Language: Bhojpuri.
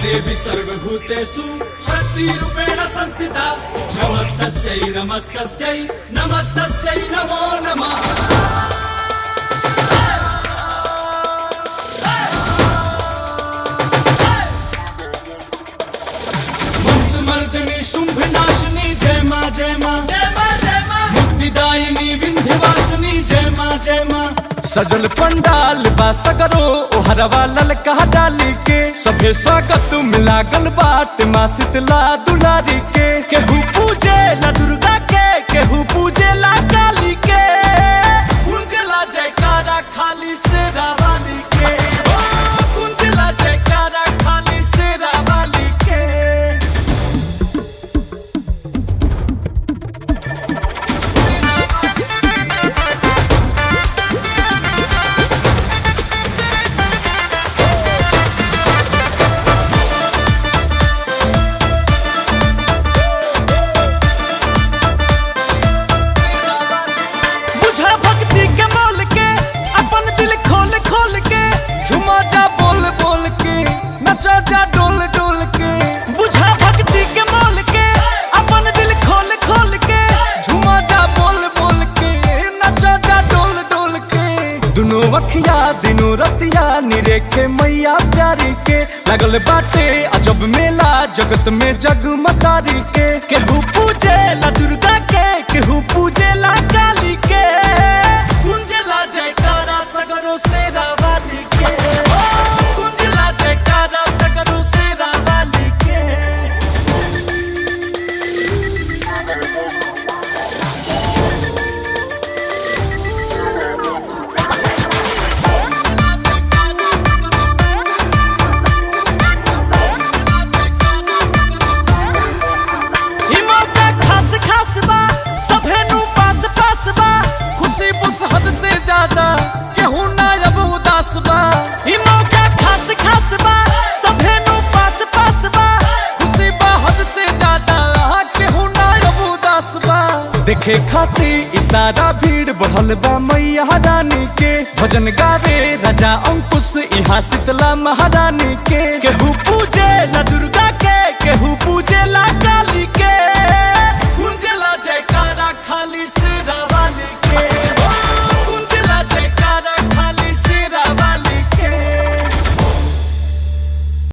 देवी सर्वभूतेषु शक्तिरूपेण संस्थिता। नमस्तस्यै नमस्तस्यै नमस्तस्यै नमो नमः। मंसमर्दिनी शुंभनाशिनी जय मां जय मां जय मां जय मां। मुक्तिदायिनी विंध्यवासिनी जय मां जय मां। सजल पंडाल बा सगरो ओहरवा ललका डाली के सभे स्वागत मिला गल बाट मां शीतला दुलारी के। केहू पूजे ला दुर्गा के केहू पूजे ला काली के। कुंजला जयकारा खाली शेरा वाली के। कुंजला जयकारा खाली शेरा वाली के। जा डोल डोल के बुझा भक्ति के मोल के अपन दिल खोल खोल के झुमा जा बोल बोल के नचा जा डोल डोल के। दुनों अखिया दिनों रतिया निरेखे मैया प्यारी के लगल बाटे अजब मेला जगत में जगमगारी के। केहू पूजे ला दुर्गा के केहू पूजे ला काली के। कुंजला जयकारा सगरो शेरा वाली के। कुंजला जयकारा सगरो शेरा वाली के। ई मौका खास खास बा सभे नु पास पास बा। खुशी बुस हद से ज्यादा केहू ना अब उदास बा। ई मौका खास खास बा सभे नु पास पास बा। खुशी बा हद से ज्यादा केहू ना अब उदास बा। देखे खाती इशारा भीड़ बढ़ल बा मैया रानी के। भजन गावे राजा अंकुश यहाँ शीतला महारानी के। केहू पूजे ला दुर्गा